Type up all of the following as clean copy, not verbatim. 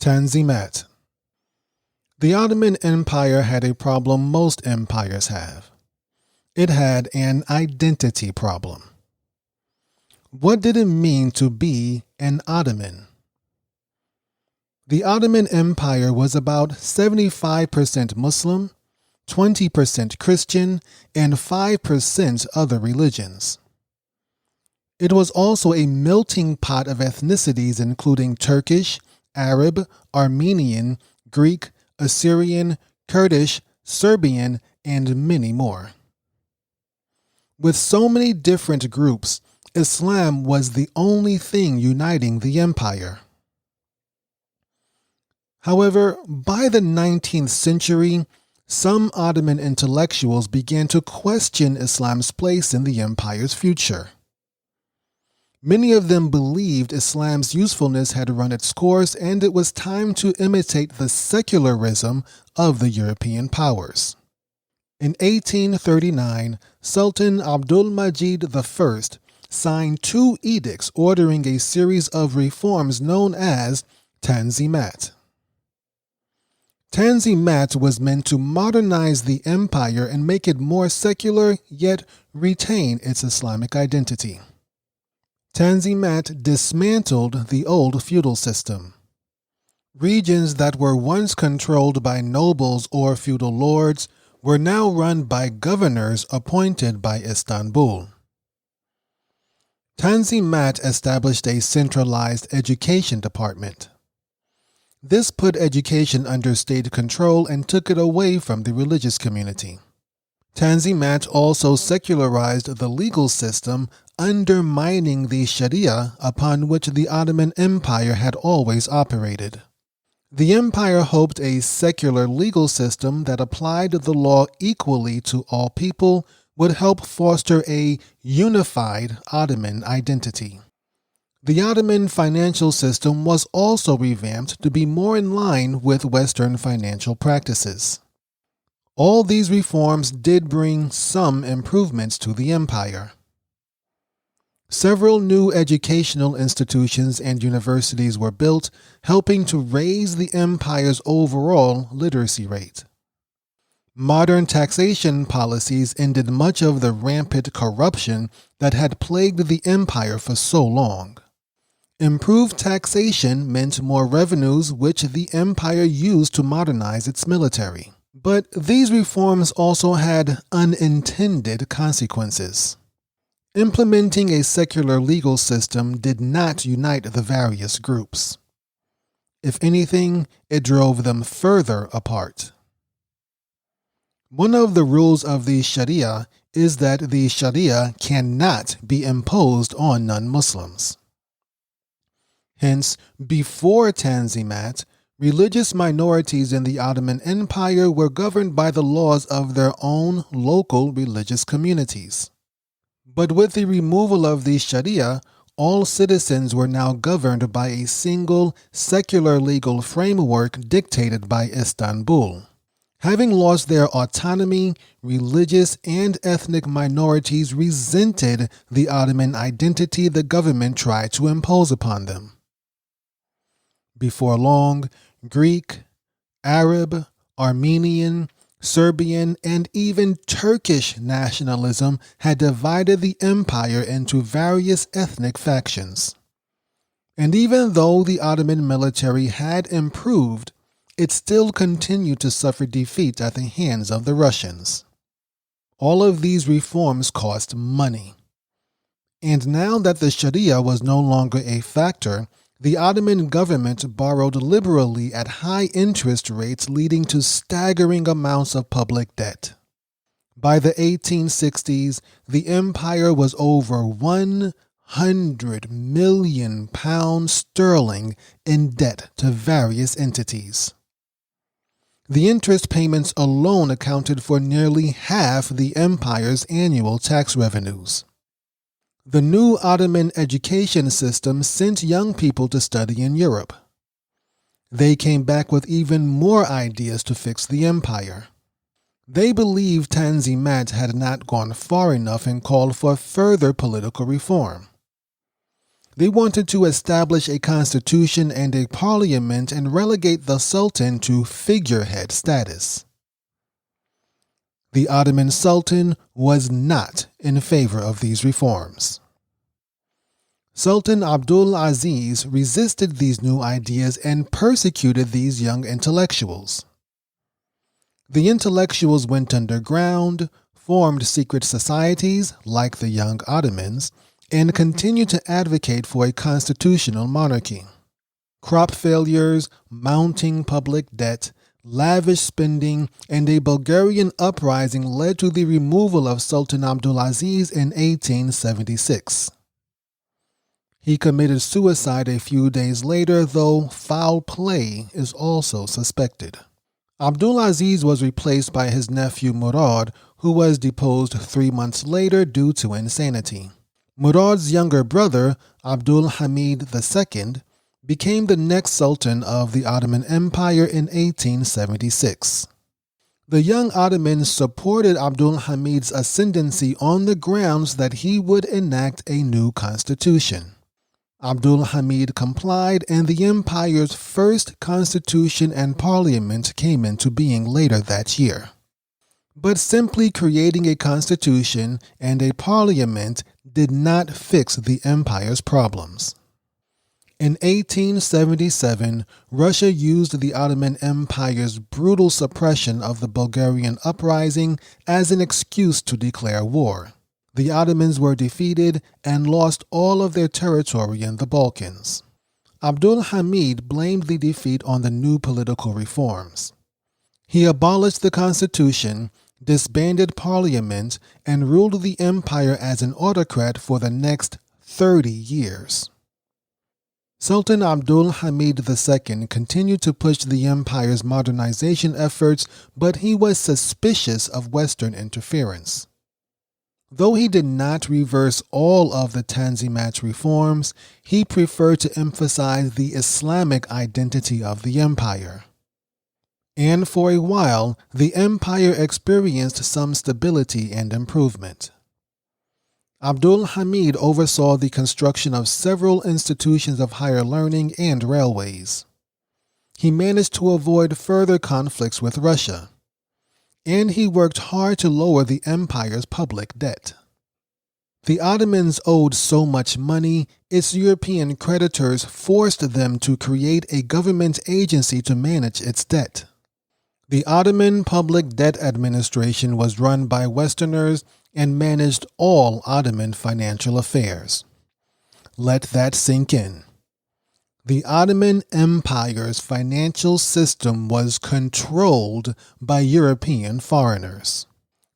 Tanzimat. The Ottoman Empire had a problem most empires have. It had an identity problem. What did it mean to be an Ottoman? The Ottoman Empire was about 75% Muslim, 20% Christian, and 5% other religions. It was also a melting pot of ethnicities including Turkish, Arab, Armenian, Greek, Assyrian, Kurdish, Serbian, and many more. With so many different groups, Islam was the only thing uniting the empire. However, by the 19th century, some Ottoman intellectuals began to question Islam's place in the empire's future. Many of them believed Islam's usefulness had run its course and it was time to imitate the secularism of the European powers. In 1839, Sultan Abdul-Majid I signed 2 edicts ordering a series of reforms known as Tanzimat. Tanzimat was meant to modernize the empire and make it more secular, yet retain its Islamic identity. Tanzimat dismantled the old feudal system. Regions that were once controlled by nobles or feudal lords were now run by governors appointed by Istanbul. Tanzimat established a centralized education department. This put education under state control and took it away from the religious community. Tanzimat also secularized the legal system, undermining the Sharia upon which the Ottoman Empire had always operated. The empire hoped a secular legal system that applied the law equally to all people would help foster a unified Ottoman identity. The Ottoman financial system was also revamped to be more in line with Western financial practices. All these reforms did bring some improvements to the empire. Several new educational institutions and universities were built, helping to raise the empire's overall literacy rate. Modern taxation policies ended much of the rampant corruption that had plagued the empire for so long. Improved taxation meant more revenues, which the empire used to modernize its military. But these reforms also had unintended consequences. Implementing a secular legal system did not unite the various groups. If anything, it drove them further apart. One of the rules of the Sharia is that the Sharia cannot be imposed on non-Muslims. Hence, before Tanzimat, religious minorities in the Ottoman Empire were governed by the laws of their own local religious communities. But with the removal of the Sharia, all citizens were now governed by a single secular legal framework dictated by Istanbul. Having lost their autonomy, religious and ethnic minorities resented the Ottoman identity the government tried to impose upon them. Before long, Greek, Arab, Armenian, Serbian, and even Turkish nationalism had divided the empire into various ethnic factions. And even though the Ottoman military had improved, it still continued to suffer defeat at the hands of the Russians. All of these reforms cost money. And now that the Sharia was no longer a factor, the Ottoman government borrowed liberally at high interest rates, leading to staggering amounts of public debt. By the 1860s, the empire was over 100 million pounds sterling in debt to various entities. The interest payments alone accounted for nearly half the empire's annual tax revenues. The new Ottoman education system sent young people to study in Europe. They came back with even more ideas to fix the empire. They believed Tanzimat had not gone far enough and called for further political reform. They wanted to establish a constitution and a parliament and relegate the Sultan to figurehead status. The Ottoman Sultan was not in favor of these reforms. Sultan Abdul Aziz resisted these new ideas and persecuted these young intellectuals. The intellectuals went underground, formed secret societies like the Young Ottomans, and continued to advocate for a constitutional monarchy. Crop failures, mounting public debt, lavish spending, and a Bulgarian uprising led to the removal of Sultan Abdulaziz in 1876. He committed suicide a few days later, though foul play is also suspected. Abdulaziz was replaced by his nephew Murad, who was deposed 3 months later due to insanity. Murad's younger brother, Abdul Hamid II, became the next Sultan of the Ottoman Empire in 1876. The young Ottomans supported Abdul Hamid's ascendancy on the grounds that he would enact a new constitution. Abdul Hamid complied, and the empire's first constitution and parliament came into being later that year. But simply creating a constitution and a parliament did not fix the empire's problems. In 1877, Russia used the Ottoman Empire's brutal suppression of the Bulgarian uprising as an excuse to declare war. The Ottomans were defeated and lost all of their territory in the Balkans. Abdul Hamid blamed the defeat on the new political reforms. He abolished the constitution, disbanded parliament, and ruled the empire as an autocrat for the next 30 years. Sultan Abdul Hamid II continued to push the empire's modernization efforts, but he was suspicious of Western interference. Though he did not reverse all of the Tanzimat reforms, he preferred to emphasize the Islamic identity of the empire. And for a while, the empire experienced some stability and improvement. Abdul Hamid oversaw the construction of several institutions of higher learning and railways. He managed to avoid further conflicts with Russia, and he worked hard to lower the empire's public debt. The Ottomans owed so much money, its European creditors forced them to create a government agency to manage its debt. The Ottoman Public Debt Administration was run by Westerners and managed all Ottoman financial affairs. Let that sink in. The Ottoman Empire's financial system was controlled by European foreigners.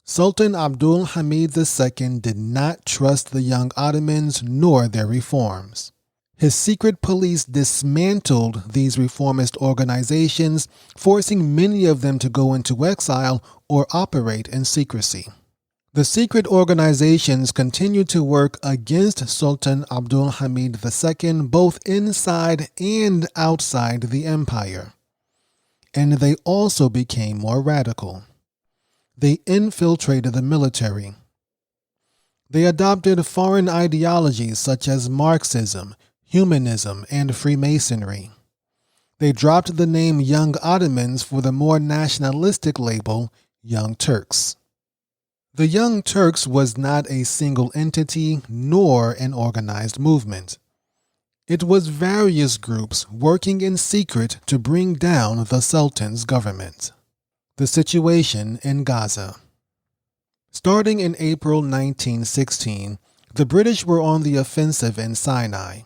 Sultan Abdul Hamid II did not trust the young Ottomans nor their reforms. His secret police dismantled these reformist organizations, forcing many of them to go into exile or operate in secrecy. The secret organizations continued to work against Sultan Abdul Hamid II both inside and outside the empire, and they also became more radical. They infiltrated the military. They adopted foreign ideologies such as Marxism, humanism, and Freemasonry. They dropped the name Young Ottomans for the more nationalistic label Young Turks. The Young Turks was not a single entity nor an organized movement. It was various groups working in secret to bring down the Sultan's government. The situation in Gaza. Starting in April 1916, the British were on the offensive in Sinai.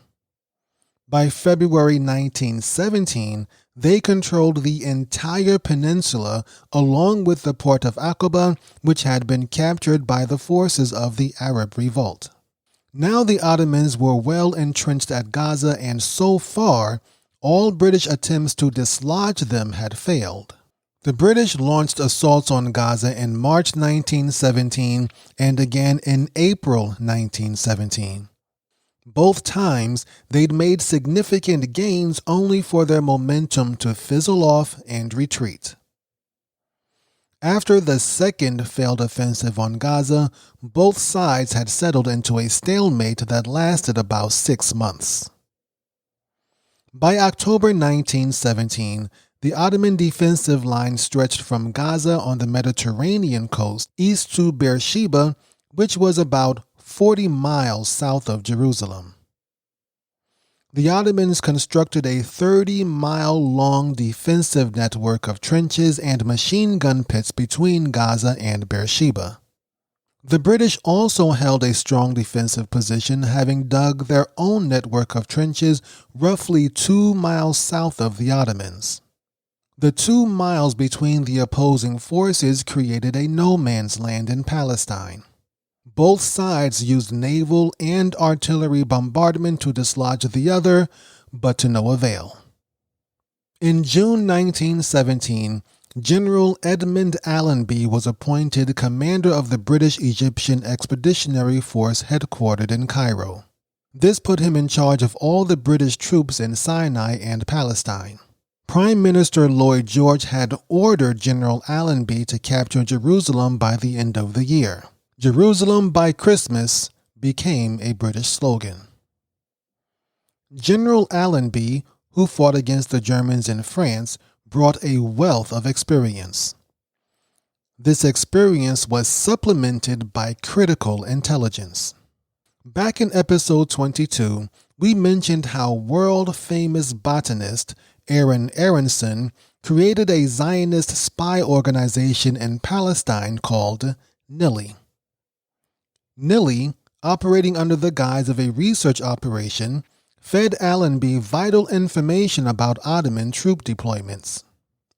By February 1917, they controlled the entire peninsula along with the port of Aqaba, which had been captured by the forces of the Arab Revolt. Now the Ottomans were well entrenched at Gaza, and so far, all British attempts to dislodge them had failed. The British launched assaults on Gaza in March 1917 and again in April 1917. Both times, they'd made significant gains only for their momentum to fizzle off and retreat. After the second failed offensive on Gaza, both sides had settled into a stalemate that lasted about 6 months. By October 1917, the Ottoman defensive line stretched from Gaza on the Mediterranean coast east to Beersheba, which was about 40 miles south of Jerusalem. The Ottomans constructed a 30-mile-long defensive network of trenches and machine gun pits between Gaza and Beersheba. The British also held a strong defensive position, having dug their own network of trenches roughly 2 miles south of the Ottomans. The 2 miles between the opposing forces created a no-man's land in Palestine. Both sides used naval and artillery bombardment to dislodge the other, but to no avail. In June 1917, General Edmund Allenby was appointed commander of the British-Egyptian Expeditionary Force headquartered in Cairo. This put him in charge of all the British troops in Sinai and Palestine. Prime Minister Lloyd George had ordered General Allenby to capture Jerusalem by the end of the year. Jerusalem by Christmas became a British slogan. General Allenby, who fought against the Germans in France, brought a wealth of experience. This experience was supplemented by critical intelligence. Back in episode 22, we mentioned how world-famous botanist Aaron Aronson created a Zionist spy organization in Palestine called NILI. NILI, operating under the guise of a research operation, fed Allenby vital information about Ottoman troop deployments.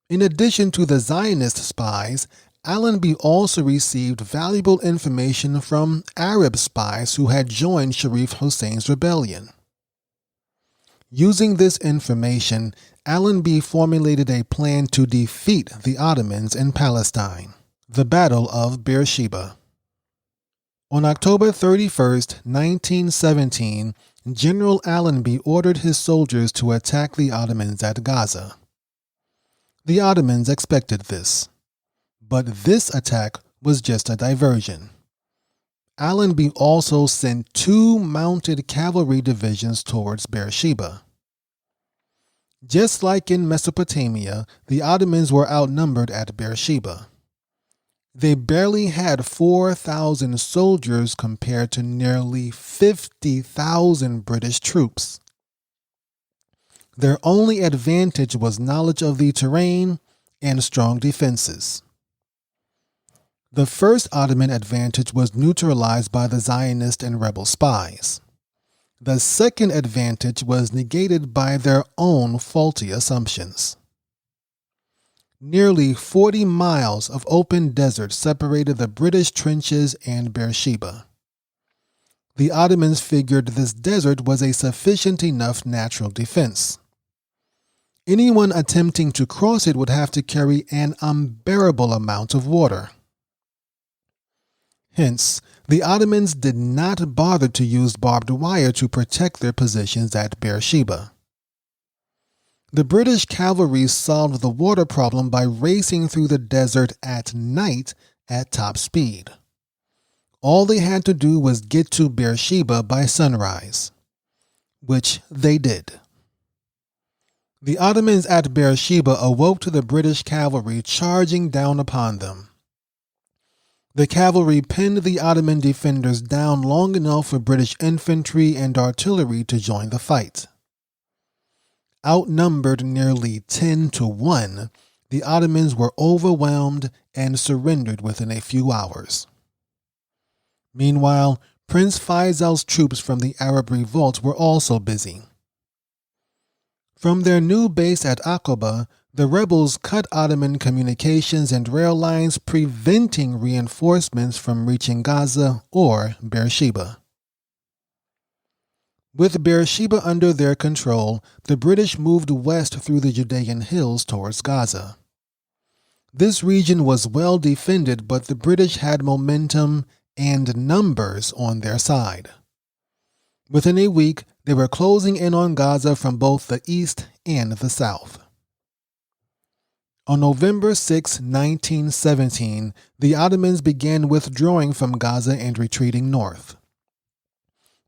In addition to the Zionist spies, Allenby also received valuable information from Arab spies who had joined Sharif Hussein's rebellion. Using this information, Allenby formulated a plan to defeat the Ottomans in Palestine, the Battle of Beersheba. On October 31, 1917, General Allenby ordered his soldiers to attack the Ottomans at Gaza. The Ottomans expected this, but this attack was just a diversion. Allenby also sent 2 mounted cavalry divisions towards Beersheba. Just like in Mesopotamia, the Ottomans were outnumbered at Beersheba. They barely had 4,000 soldiers compared to nearly 50,000 British troops. Their only advantage was knowledge of the terrain and strong defenses. The first Ottoman advantage was neutralized by the Zionist and rebel spies. The second advantage was negated by their own faulty assumptions. Nearly 40 miles of open desert separated the British trenches and Beersheba. The Ottomans figured this desert was a sufficient enough natural defense. Anyone attempting to cross it would have to carry an unbearable amount of water. Hence, the Ottomans did not bother to use barbed wire to protect their positions at Beersheba. The British cavalry solved the water problem by racing through the desert at night at top speed. All they had to do was get to Beersheba by sunrise, which they did. The Ottomans at Beersheba awoke to the British cavalry charging down upon them. The cavalry pinned the Ottoman defenders down long enough for British infantry and artillery to join the fight. Outnumbered nearly 10-1, the Ottomans were overwhelmed and surrendered within a few hours. Meanwhile, Prince Faisal's troops from the Arab revolt were also busy. From their new base at Aqaba, the rebels cut Ottoman communications and rail lines, preventing reinforcements from reaching Gaza or Beersheba. With Beersheba under their control, the British moved west through the Judean hills towards Gaza. This region was well defended, but the British had momentum and numbers on their side. Within a week, they were closing in on Gaza from both the east and the south. On November 6, 1917, the Ottomans began withdrawing from Gaza and retreating north.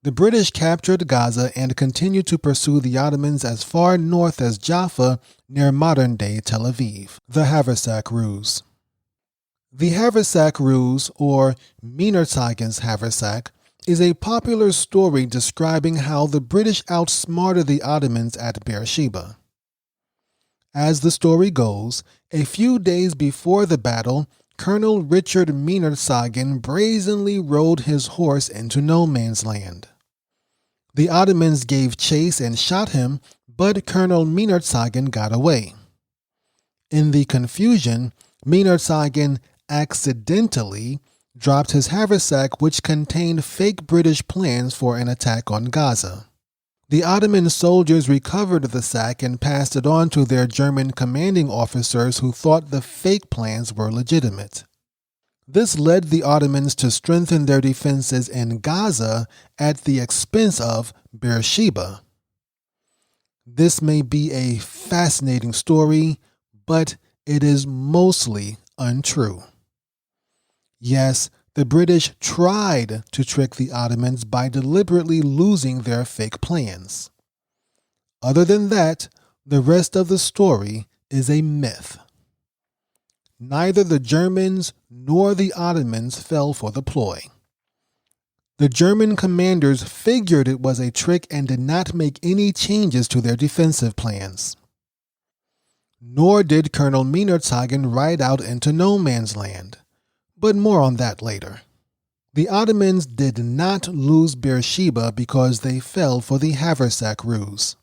The British captured Gaza and continued to pursue the Ottomans as far north as Jaffa near modern-day Tel Aviv. The Haversack Ruse. The Haversack Ruse, or Meinerzagen's Haversack, is a popular story describing how the British outsmarted the Ottomans at Beersheba. As the story goes, a few days before the battle, Colonel Richard Meinerzagen brazenly rode his horse into no man's land. The Ottomans gave chase and shot him, but Colonel Meinerzagen got away. In the confusion, Meinerzagen accidentally dropped his haversack, which contained fake British plans for an attack on Gaza. The Ottoman soldiers recovered the sack and passed it on to their German commanding officers who thought the fake plans were legitimate. This led the Ottomans to strengthen their defenses in Gaza at the expense of Beersheba. This may be a fascinating story, but it is mostly untrue. Yes, the British tried to trick the Ottomans by deliberately losing their fake plans. Other than that, the rest of the story is a myth. Neither the Germans nor the Ottomans fell for the ploy. The German commanders figured it was a trick and did not make any changes to their defensive plans. Nor did Colonel Meinerzagen ride out into no man's land. But more on that later. The Ottomans did not lose Beersheba because they fell for the Haversack Ruse.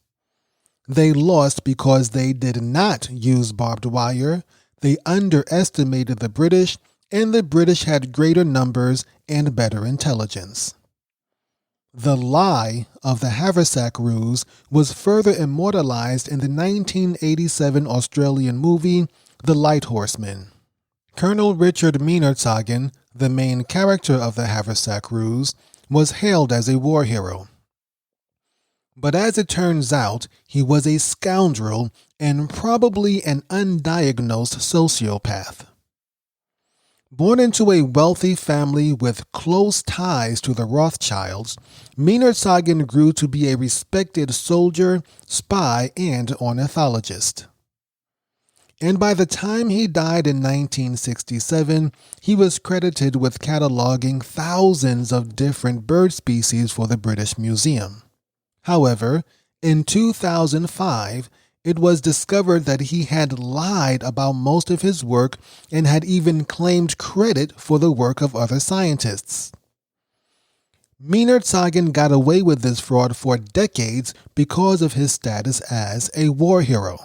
They lost because they did not use barbed wire, they underestimated the British, and the British had greater numbers and better intelligence. The lie of the Haversack Ruse was further immortalized in the 1987 Australian movie The Light Horseman. Colonel Richard Meinerzagen, the main character of the Haversack Ruse, was hailed as a war hero. But as it turns out, he was a scoundrel and probably an undiagnosed sociopath. Born into a wealthy family with close ties to the Rothschilds, Meinerzagen grew to be a respected soldier, spy, and ornithologist. And by the time he died in 1967, he was credited with cataloging thousands of different bird species for the British Museum. However, in 2005, it was discovered that he had lied about most of his work and had even claimed credit for the work of other scientists. Meinerzagen got away with this fraud for decades because of his status as a war hero.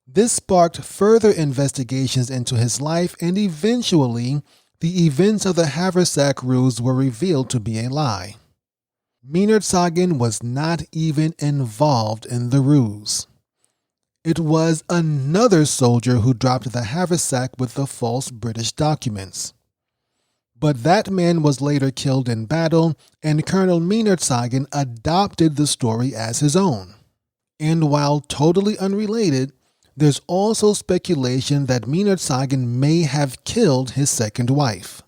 This sparked further investigations into his life, and eventually, the events of the Haversack Ruse were revealed to be a lie. Meinerzagen was not even involved in the ruse. It was another soldier who dropped the haversack with the false British documents. But that man was later killed in battle, and Colonel Meinerzagen adopted the story as his own. And while totally unrelated, there's also speculation that Meinerzagen may have killed his second wife.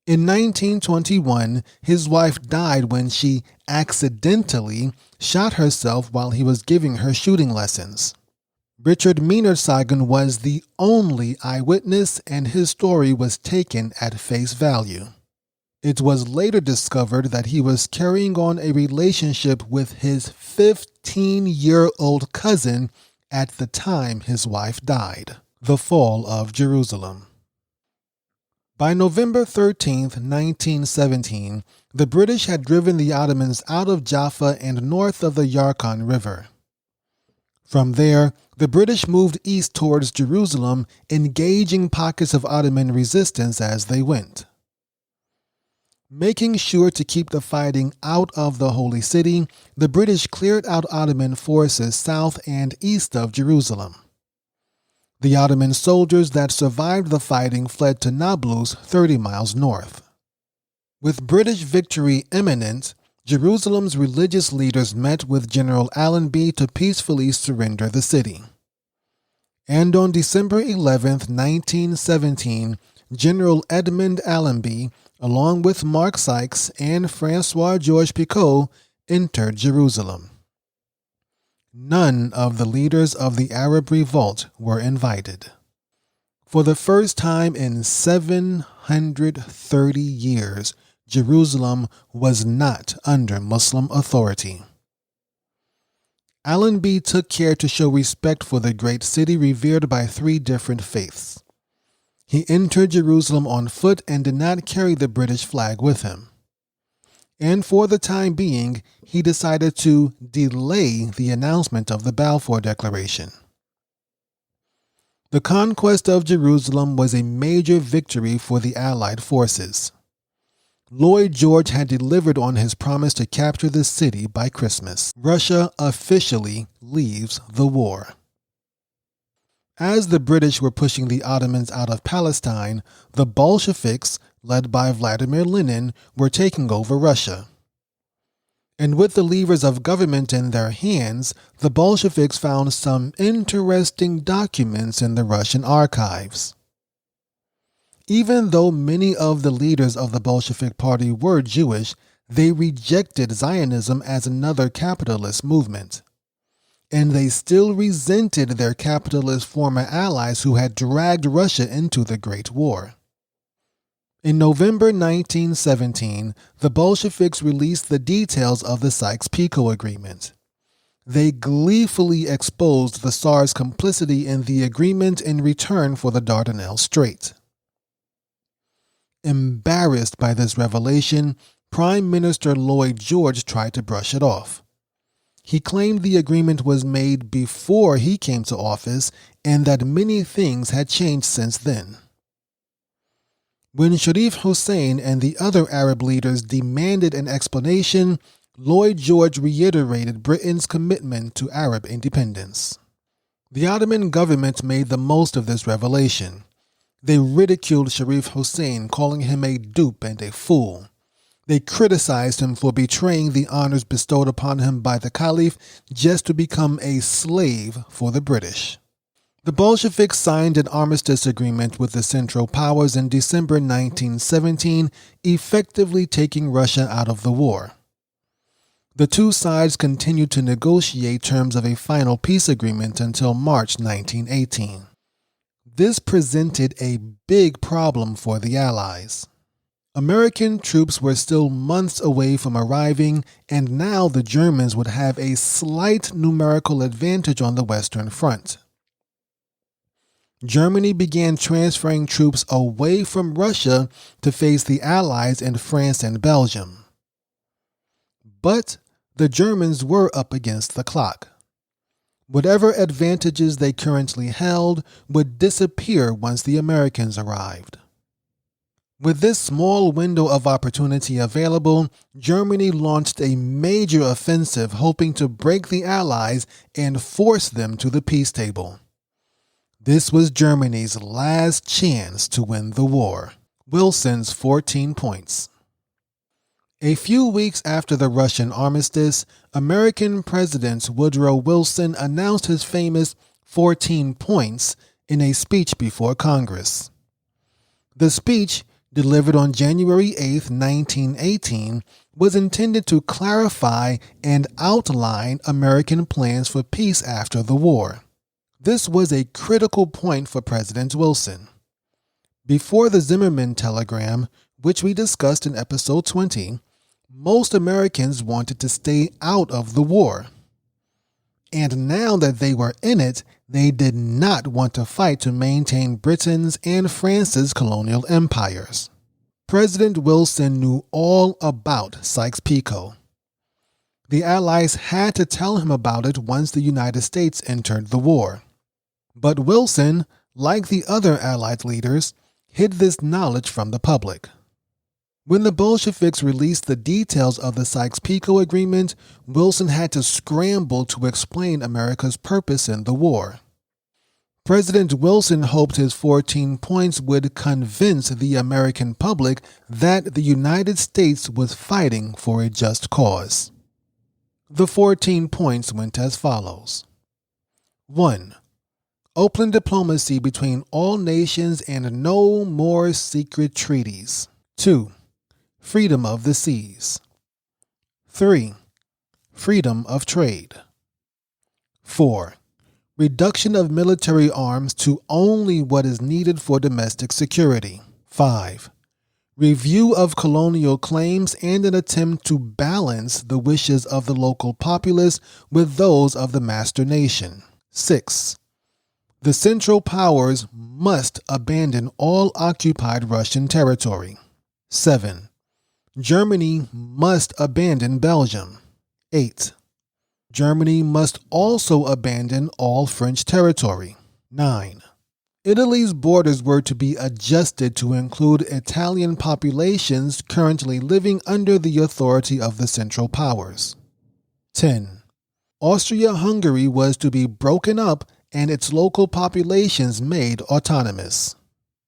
In 1921, his wife died when she accidentally shot herself while he was giving her shooting lessons. Richard Meinerzagen was the only eyewitness, and his story was taken at face value. It was later discovered that he was carrying on a relationship with his 15-year-old cousin at the time his wife died. The Fall of Jerusalem. By November 13, 1917, the British had driven the Ottomans out of Jaffa and north of the Yarkon River. From there, the British moved east towards Jerusalem, engaging pockets of Ottoman resistance as they went. Making sure to keep the fighting out of the Holy City, the British cleared out Ottoman forces south and east of Jerusalem. The Ottoman soldiers that survived the fighting fled to Nablus, 30 miles north. With British victory imminent, Jerusalem's religious leaders met with General Allenby to peacefully surrender the city. And on December 11th, 1917, General Edmund Allenby, along with Mark Sykes and Francois-Georges-Picot, entered Jerusalem. None of the leaders of the Arab Revolt were invited. For the first time in 730 years, Jerusalem was not under Muslim authority. Allenby took care to show respect for the great city revered by three different faiths. He entered Jerusalem on foot and did not carry the British flag with him. And for the time being, he decided to delay the announcement of the Balfour Declaration. The conquest of Jerusalem was a major victory for the Allied forces. Lloyd George had delivered on his promise to capture the city by Christmas. Russia officially leaves the war. As the British were pushing the Ottomans out of Palestine, the Bolsheviks, led by Vladimir Lenin, were taking over Russia. And with the levers of government in their hands, the Bolsheviks found some interesting documents in the Russian archives. Even though many of the leaders of the Bolshevik Party were Jewish, they rejected Zionism as another capitalist movement. And they still resented their capitalist former allies who had dragged Russia into the Great War. In November 1917, the Bolsheviks released the details of the Sykes-Picot Agreement. They gleefully exposed the Tsar's complicity in the agreement in return for the Dardanelles Strait. Embarrassed by this revelation, Prime Minister Lloyd George tried to brush it off. He claimed the agreement was made before he came to office and that many things had changed since then. When Sharif Hussein and the other Arab leaders demanded an explanation, Lloyd George reiterated Britain's commitment to Arab independence. The Ottoman government made the most of this revelation. They ridiculed Sharif Hussein, calling him a dupe and a fool. They criticized him for betraying the honors bestowed upon him by the Caliph just to become a slave for the British. The Bolsheviks signed an armistice agreement with the Central Powers in December 1917, effectively taking Russia out of the war. The two sides continued to negotiate terms of a final peace agreement until March 1918. This presented a big problem for the Allies. American troops were still months away from arriving, and now the Germans would have a slight numerical advantage on the Western Front. Germany began transferring troops away from Russia to face the Allies in France and Belgium. But the Germans were up against the clock. Whatever advantages they currently held would disappear once the Americans arrived. With this small window of opportunity available, Germany launched a major offensive hoping to break the Allies and force them to the peace table. This was Germany's last chance to win the war. Wilson's 14 points. A few weeks after the Russian armistice, American President Woodrow Wilson announced his famous 14 points in a speech before Congress. The speech, delivered on January 8, 1918, was intended to clarify and outline American plans for peace after the war. This was a critical point for President Wilson. Before the Zimmerman telegram, which we discussed in episode 20, most Americans wanted to stay out of the war. And now that they were in it, they did not want to fight to maintain Britain's and France's colonial empires. President Wilson knew all about Sykes-Picot. The Allies had to tell him about it once the United States entered the war. But Wilson, like the other Allied leaders, hid this knowledge from the public. When the Bolsheviks released the details of the Sykes-Picot Agreement, Wilson had to scramble to explain America's purpose in the war. President Wilson hoped his 14 points would convince the American public that the United States was fighting for a just cause. The 14 points went as follows. 1. Open diplomacy between all nations and no more secret treaties. 2. Freedom of the seas. 3. Freedom of trade. 4. Reduction of military arms to only what is needed for domestic security. 5. Review of colonial claims and an attempt to balance the wishes of the local populace with those of the master nation. 6. The Central Powers must abandon all occupied Russian territory. 7. Germany must abandon Belgium. 8. Germany must also abandon all French territory. 9. Italy's borders were to be adjusted to include Italian populations currently living under the authority of the Central Powers. 10. Austria-Hungary was to be broken up and its local populations made autonomous.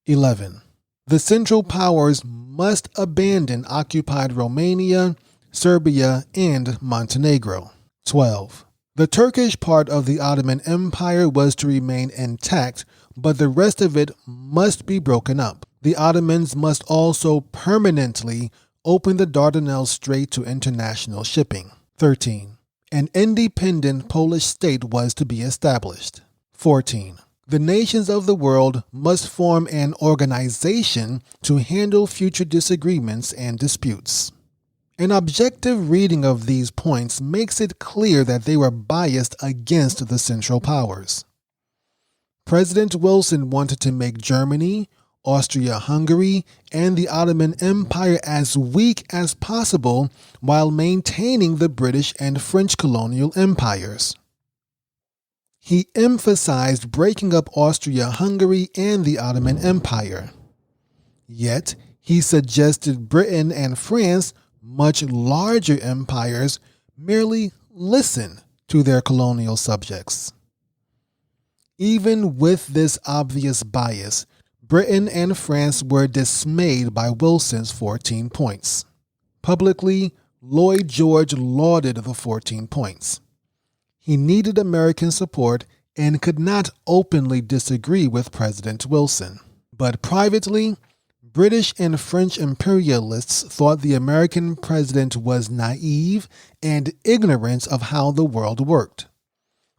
11. The Central Powers must abandon occupied Romania, Serbia, and Montenegro. 12. The Turkish part of the Ottoman Empire was to remain intact, but the rest of it must be broken up. The Ottomans must also permanently open the Dardanelles Strait to international shipping. 13. An independent Polish state was to be established. 14. The nations of the world must form an organization to handle future disagreements and disputes. An objective reading of these points makes it clear that they were biased against the Central Powers. President Wilson wanted to make Germany, Austria-Hungary, and the Ottoman Empire as weak as possible while maintaining the British and French colonial empires. He emphasized breaking up Austria-Hungary and the Ottoman Empire. Yet, he suggested Britain and France, much larger empires, merely listen to their colonial subjects. Even with this obvious bias, Britain and France were dismayed by Wilson's 14 points. Publicly, Lloyd George lauded the 14 points. He needed American support and could not openly disagree with President Wilson. But privately, British and French imperialists thought the American president was naive and ignorant of how the world worked.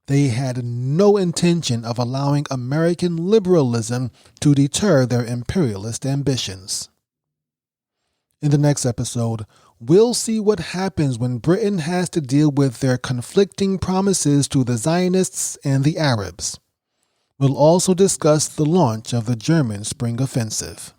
They had no intention of allowing American liberalism to deter their imperialist ambitions. In the next episode, we'll see what happens when Britain has to deal with their conflicting promises to the Zionists and the Arabs. We'll also discuss the launch of the German Spring Offensive.